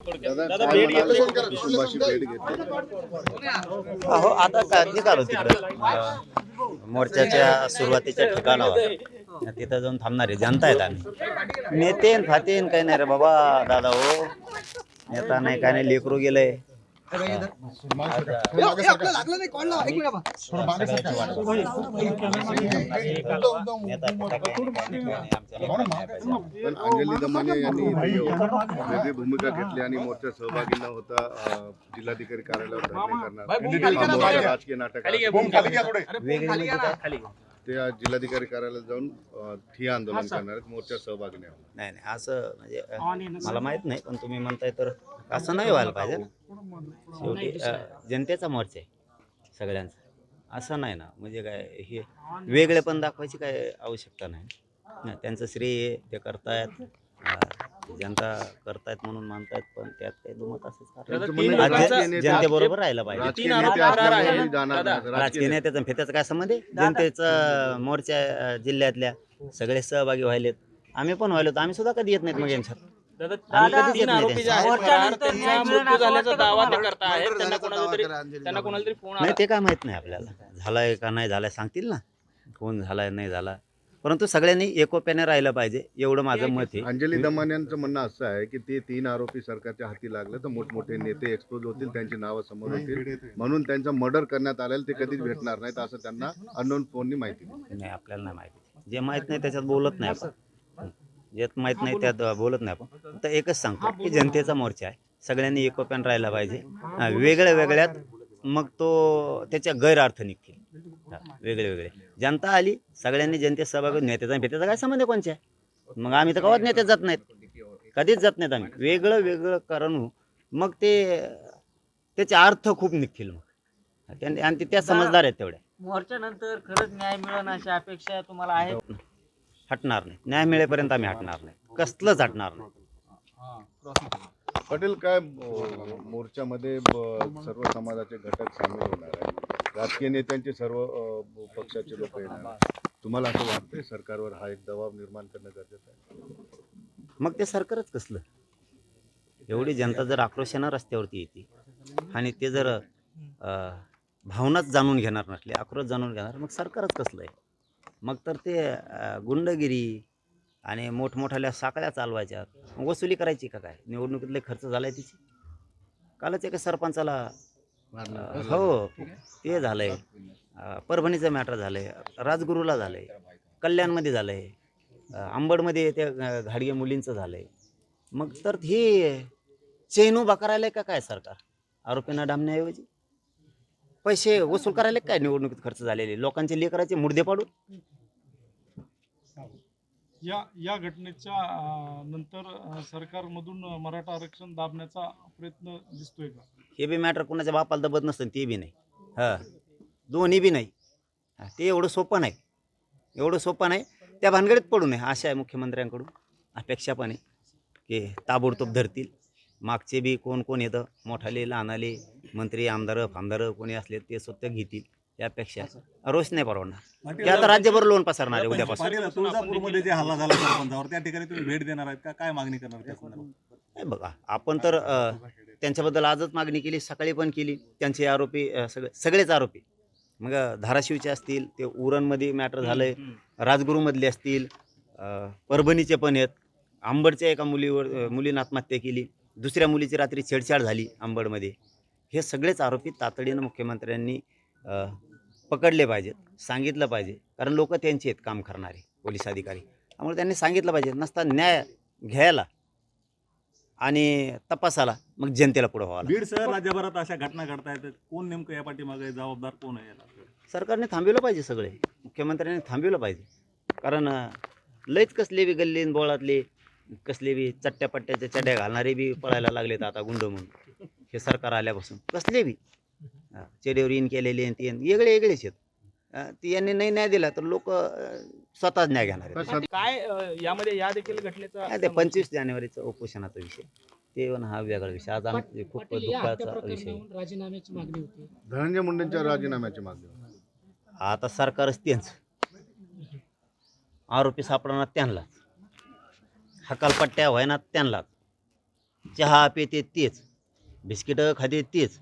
दादा भेट घेतली कुटुंबाशी भेट घेतली. हो आता अगदी आलो तिकडं मोर्चाच्या सुरुवातीच्या ठिकाणावर तिथं जाऊन थांबणार आहे. जनता आहेत आम्ही. नेतेन फातेन काही नाही रे बाबा दादा हो. नेता नाही काय नाही, लेकरू गेलंय. पण अंजली दमाने यांनी वेगळी भूमिका घेतली आणि मोर्चा सहभागी न होता जिल्हाधिकारी कार्यालयावर धरणे करणार राजकीय नाटक वेगळी म्हणजे काय? ते आज जिल्हाधिकारी कार्यालयात जाऊन ठिय्या आंदोलन करणार आहेत. मोर्चा सहभागी नाही होणार. नाही नाही असं म्हणजे मला माहित नाही, पण तुम्ही म्हणताय तर असं नाही व्हायला पाहिजे ना. शेवटी जनतेचा मोर्चा आहे सगळ्यांचा, असं नाही ना. म्हणजे काय हे वेगळे पण दाखवायची काय आवश्यकता नाही. त्यांचं श्रेय ते करतायत, जनता करतायत म्हणून मानतायत, पण त्यात काही दुमत असेल जनतेबरोबर राहायला पाहिजे. राजकीय नेते असल्यामुळे जाणार नाही. राजकीय नेत्याचा फेत्याचा काय संबंध आहे? जनतेचा मोर्चा जिल्ह्यातल्या सगळे सहभागी व्हायलेत, आम्ही पण व्हायलो. आम्ही सुद्धा कधी येत नाहीत मग यांच्यात. आम्ही कधीच येत नाही नाही. ते काय माहित नाही आपल्याला झालाय का नाही झालाय, सांगतील ना कोण झालाय नाही झाला. परंतु सगळ्यांनी एकोप्याने राहिलं पाहिजे, एवढं माझं मत आहे. अंजली दमाने यांचं म्हणणं असं आहे की ते 3 आरोपी सरकारच्या हाती लागले तर मोठमोठे नेते एक्सपोज होतील, त्यांची नावं समोर होतील, म्हणून त्यांचं मर्डर करण्यात आलेलं ते कधीच भेटणार नाहीत असं त्यांना अननोन फोननी माहिती दिली. नाही आपल्याला नाही माहिती. जे माहित नाही त्याच्यात बोलत नाही आपण. जे माहित नाही त्यात बोलत नाही आपण. तर एकच सांगतो की जनतेचा मोर्चा आहे, सगळ्यांनी एकोप्याने राहायला पाहिजे. वेगळ्या वेगळ्यात मग तो त्याच्या गैरअर्थ निघतील. वेगळे वेगळे जनता आली, सगळ्यांनी जनतेत सहभागी. नेत्याचा भेटायचा काय संबंध कोणच्या? मग आम्ही तर कवाच नेत्यात जात नाहीत, कधीच जात नाहीत आम्ही. वेगळं वेगळं कारण मग ते त्याचे अर्थ खूप निघतील मग. आणि त्या समजदार आहेत तेवढ्या. मोर्चानंतर खरंच न्याय मिळेल अशी अपेक्षा तुम्हाला आहे? हटणार नाही, न्याय मिळेपर्यंत आम्ही हटणार नाही, कसलंच हटणार नाही. पटेल काय मोर्चामध्ये सर्व समाजाचे घटक सामील होणार आहे, राजकीय नेत्यांचे सर्व पक्षाचे लोक येणार. तुम्हाला असं वाटतंय सरकारवर हा एक दबाव निर्माण करणं गरजेचं आहे? मग ते सरकारच कसलं? एवढी जनता जर आक्रोशानं रस्त्यावरती येते आणि ते जर भावनाच जाणून घेणार नसले, आक्रोश जाणून घेणार, मग सरकारच कसलं आहे? मग तर ते गुंडगिरी आणि मोठमोठ्याल्या साकळ्या चालवायच्या, वसुली करायची का काय? निवडणुकीतले खर्च झालाय तिची. कालच एका सरपंचाला हो ते झालंय, परभणीचं मॅटर झालंय, राजगुरूला झालंय, कल्याणमध्ये झालंय, अंबडमध्ये त्या घाडगे मुलींचं झालंय. मग तर हे चैन उभा करायला का काय सरकार? आरोपींना डांबण्याऐवजी पैसे वसूल करायला काय? निवडणुकीत खर्च झालेले लोकांचे लेकराचे मुर्दे पाडून. या घटनेच्या नंतर सरकारमधून मराठा आरक्षण दाबण्याचा प्रयत्न दिसतोय का? हे बी मॅटर कोणाच्या बापाला दबत नसतं, ते बी नाही. दोन्ही बी नाही. ते एवढं सोपं नाही, एवढं सोपं नाही. त्या भानगडीत पडू नये आशा आहे मुख्यमंत्र्यांकडून. अपेक्षा पण आहे की ताबडतोब धरतील. मागचे बी कोण कोण येतं, मोठाले लहानाले मंत्री आमदार फामदार कोणी असले ते स्वतः घेतील. यापेक्षा रोष नाही परवडणार. ते आता राज्यभर लोन पसरणार आहे उद्यापासून. तुळजापूरमध्ये जे हल्ला झाला सरपंचावर, त्या ठिकाणी तुम्ही भेट देणार आहेत का? काय मागणी करणार त्या संदर्भात? नाही बघा, आपण तर त्यांच्याबद्दल आजच मागणी केली, सकाळी पण केली. त्यांचे आरोपी सगळेच आरोपी मग धाराशिवचे असतील, ते उरणमध्ये मॅटर झालंय, राजगुरूमधले असतील, परभणीचे पण आहेत. अंबडच्या एका मुलीनं आत्महत्या केली, दुसऱ्या मुलीची रात्री छेडछाड झाली अंबडमध्ये. हे सगळेच आरोपी तातडीनं मुख्यमंत्र्यांनी पकडले पाहिजेत, सांगितलं पाहिजे. कारण लोक त्यांचे आहेत काम करणारे पोलीस अधिकारी, त्यामुळे त्यांनी सांगितलं पाहिजे. नसता न्याय घ्यायला आणि तपासाला मग जनतेला पुढे व्हावं. बीडसह राज्यभरात अशा घटना घडत आहेत, कोण नेमकं या पाठीमागे जबाबदार कोण आहे याला? सरकारने थांबवलं पाहिजे, सगळे मुख्यमंत्र्यांनी थांबवलं पाहिजे. कारण लयच कसले बी गल्ली बोळातले कसले बी चट्ट्या पट्ट्याच्या चड्या घालणारे बी पळायला लागलेत आता गुंड म्हणून. हे सरकार आल्यापासून कसले बी चेडीवर इन केलेले ते वेगळे वेगळेच आहेत. ती यांनी नाही न्याय दिला तर लोक स्वतःच न्याय घेणार आहेत. काय यामध्ये या देखील घटनेचा ते 25 जानेवारीचा उपोषणाचा विषय, ते पण हा वेगळा विषय. आज आम्ही खूप दुःखाचा विषय. राजीनाम्याची मागणी होती, धनंजय मुंडेंच्या राजीनाम्याची मागणी. आता सरकारच त्यांचं, आरोपी सापडणार त्यांनाच, हकालपट्ट्या व्हायनात त्यांनाच. चहा पिते तेच, बिस्किटं खाते तेच,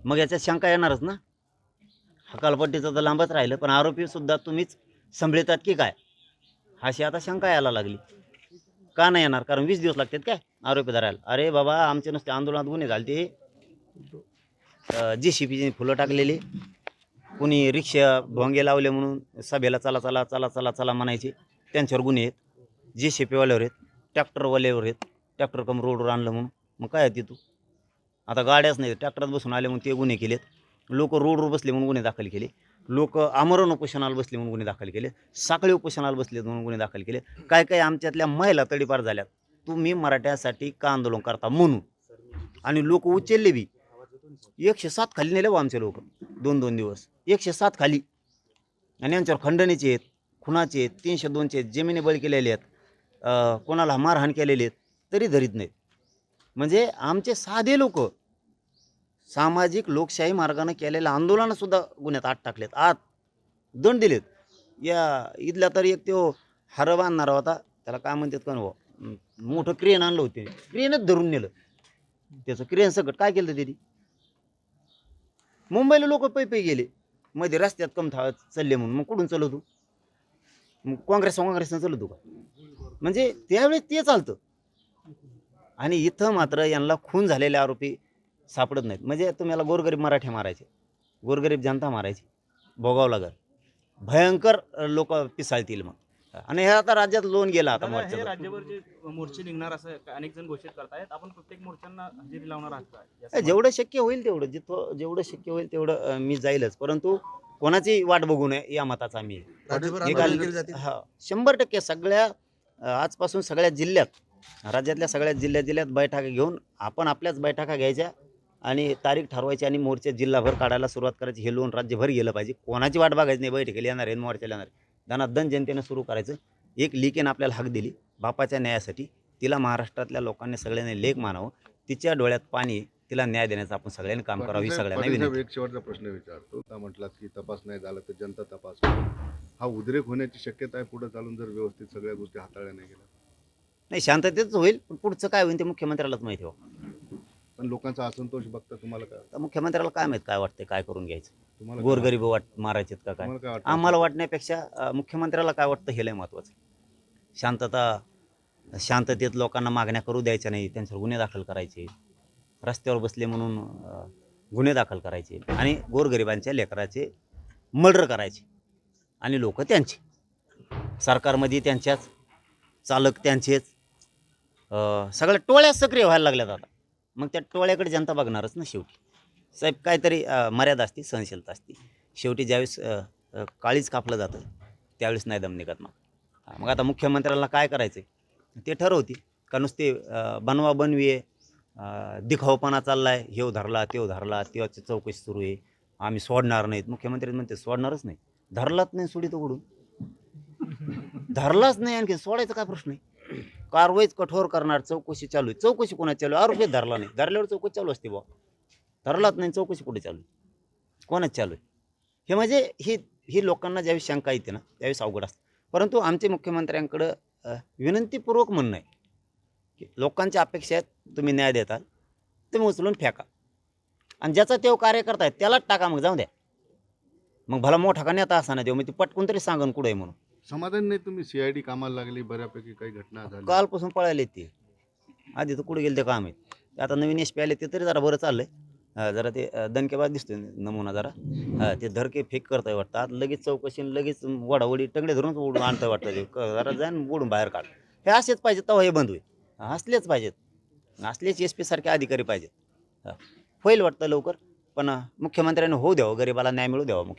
मग याच्यात शंका येणारच ना. हकालपट्टीचं तर लांबच राहिलं, पण आरोपी सुद्धा तुम्हीच संभळतात की काय, अशी आता शंका यायला लागली. का नाही येणार? कारण 20 दिवस लागतात काय आरोपी धरायला? अरे बाबा, आमचे नुसते आंदोलनात गुन्हे झाले ते JCB फुलं टाकलेली, कुणी रिक्षा भोंगे लावले म्हणून सभेला चला चला चला चला चला म्हणायचे, त्यांच्यावर गुन्हे आहेत. JCB आहेत, ट्रॅक्टरवाल्यावर आहेत, ट्रॅक्टर कम रोडवर आणलं म्हणून. मग काय आहे तू आता गाड्याच नाही, ट्रॅक्टरात बसून आले म्हणून ते गुन्हे केलेत. लोक रोडवर बसले म्हणून गुन्हे दाखल केले. लोक आमरण उपोषणाला बसले म्हणून गुन्हे दाखल केले. साखळी उपोषणाला बसले म्हणून गुन्हे दाखल केले. काय काय आमच्यातल्या महिला तडीपार झाल्यात, तुम्ही मराठ्यासाठी का आंदोलन करता म्हणून. आणि लोक उचलले बी. 107 खाली नेले आमचे लोक 2-2 दिवस 107 खाली. आणि यांच्यावर खंडणीचे आहेत, खुनाचे आहेत, 302चे आहेत, जमिनी बळी केलेले आहेत, कोणाला मारहाण केलेले आहेत, तरी धरीत नाहीत. म्हणजे आमचे साधे लोक सामाजिक लोकशाही मार्गाने केलेल्या आंदोलनासुद्धा गुन्ह्यात आत टाकलेत, आत दंड दिलेत. या इथला तर एक तो हार बांधणारा होता, त्याला काय म्हणतात का हो, मोठं क्रेन आणलं होते, क्रेनच धरून नेलं. त्याचं क्रेन सकट काय केलं त्यांनी? मुंबईला लोक पै गेले, मध्ये रस्त्यात चालले म्हणून. मग कुठून चालवतो? मग काँग्रेसनं चालवतो का? म्हणजे त्यावेळेस ते चालतं. आणि इथं मात्र यांना खून झालेले आरोपी सापडत नाहीत. म्हणजे तुम्हाला गोरगरीब मराठे मारायचे, गोरगरीब जनता मारायची, भोगावं लागल. भयंकर लोक पिसाळतील मग. आणि हे आता राज्यात लोन गेला आता हे मोर्चा. राज्यभर जे मोर्चे निघणार असं अनेक जण घोषित करतायत, आपण प्रत्येक मोर्चांना हजेरी लावणार आहात का? जेवढं शक्य होईल तेवढं, जेवढं शक्य होईल तेवढं मी जाईलच. परंतु कोणाची वाट बघू नये या मताचा मी आहे. हा 100% सगळ्या आजपासून सगळ्या जिल्ह्यात, राज्यातल्या सगळ्या जिल्ह्यात बैठका घेऊन आपण आपल्याच बैठका घ्यायच्या आणि तारीख ठरवायची आणि मोर्चे जिल्हाभर काढायला सुरुवात करायची. हे लोन राज्यभर गेलं पाहिजे. कोणाची वाट बघायची नाही. बैठकीला येणार आहे, मोर्चाला येणार आहे, दनादन जनतेनं सुरू करायचं. एक लिकेन आपल्याला हक दिली बापाच्या न्यायासाठी, तिला महाराष्ट्रातल्या लोकांनी सगळ्यांनी लेख मानावं. तिच्या डोळ्यात पाणी, तिला न्याय देण्याचं आपण सगळ्यांनी काम करावं. सगळ्यांना विनंती. एक शेवटचा प्रश्न विचारतो. का म्हटलात की तपास नाही झाला तर जनता तपास करेल. हा उद्रेक होण्याची शक्यता आहे पुढे चालून, जर व्यवस्थित सगळ्या गोष्टी हाताळल्या नाही गेल्या? नाही, शांततेच होईल, पण पुढचं काय होईल ते मुख्यमंत्र्यालाच माहिती हो. पण लोकांचा असंतोष बघता तुम्हाला काय तर मुख्यमंत्र्याला काय माहित काय वाटतं, काय करून घ्यायचं. तुम्हाला गोरगरीब मारायचेत का काय? तुम्हाला काय वाटतं? आम्हाला वाटण्यापेक्षा मुख्यमंत्र्याला काय वाटतं हे लय महत्त्वाचं. शांततेत लोकांना मागण्या करू द्यायच्या नाही, त्यांच्यावर गुन्हे दाखल करायचे, रस्त्यावर बसले म्हणून गुन्हे दाखल करायचे आणि गोरगरिबांच्या लेकराचे मर्डर करायचे. आणि लोक त्यांचे, सरकारमध्ये त्यांच्याच, चालक त्यांचेच, सगळ्या टोळ्या सक्रिय व्हायला लागल्यात आता. मग त्या टोळ्याकडे जनता बघणारच ना शेवटी. साहेब काहीतरी मर्यादा असते, सहनशीलता असते. शेवटी ज्यावेळेस काळीच कापलं जातं त्यावेळेस नाही दम निघत. मग आता मुख्यमंत्र्याला काय करायचं ते ठरवते का नुसते बनवा बनवी आहे, दिखावपणा चालला आहे, हेव धरला तेव धरला, तेव्हाची चौकशी सुरू आहे, आम्ही सोडणार नाहीत. मुख्यमंत्री म्हणते सोडणारच नाही. धरलाच नाही सोडित उघडून, धरलाच नाही, आणखी सोडायचा काय प्रश्न आहे? कारवाईच कठोर करणार, चौकशी चालू आहे. चौकशी कोणाची चालू आहे? आरोपी धरला नाही, धरल्यावर चौकशी चालू असते. धरलाच नाही, चौकशी कुठे चालू आहे? कोणाच चालू आहे? हे म्हणजे ही लोकांना ज्यावेळेस शंका येते ना त्यावेळेस अवघड असतं. परंतु आमचे मुख्यमंत्र्यांकडं विनंतीपूर्वक म्हणणं आहे की लोकांच्या अपेक्षा आहेत, तुम्ही न्याय देता, तुम्ही उचलून फेका आणि ज्याचा तेव कार्य करतायत त्यालाच टाका. मग जाऊ द्या, मग भला मोठा का नेता असा ना देऊ, मग ती पटकून तरी सांगन कुठे आहे म्हणून. समाधान नाही तुम्ही? CID कामाला लागली, बऱ्यापैकी काही घटना झाल्या. कालपासून पळायले ते, आधी तर कुठे गेले ते काम आहे. आता नवीन SP आले ते तरी जरा बरं चाललंय. जरा ते दणकेबाज दिसतोय नमुना जरा. ते धरके फेक करताय वाटतं. आता लगेच चौकशी, लगेच वडावडी टंगडे धरून ओढून आणताय वाटतं. ते जरा जाईन ओढून बाहेर काढ. हे असेच पाहिजेत, तेव्हा हे बंद होईल. असलेच पाहिजेत, असलेच SP सारखे अधिकारी पाहिजेत. होईल वाटतं लवकर, पण मुख्यमंत्र्यांनी होऊ द्यावं, गरिबाला न्याय मिळू द्यावा.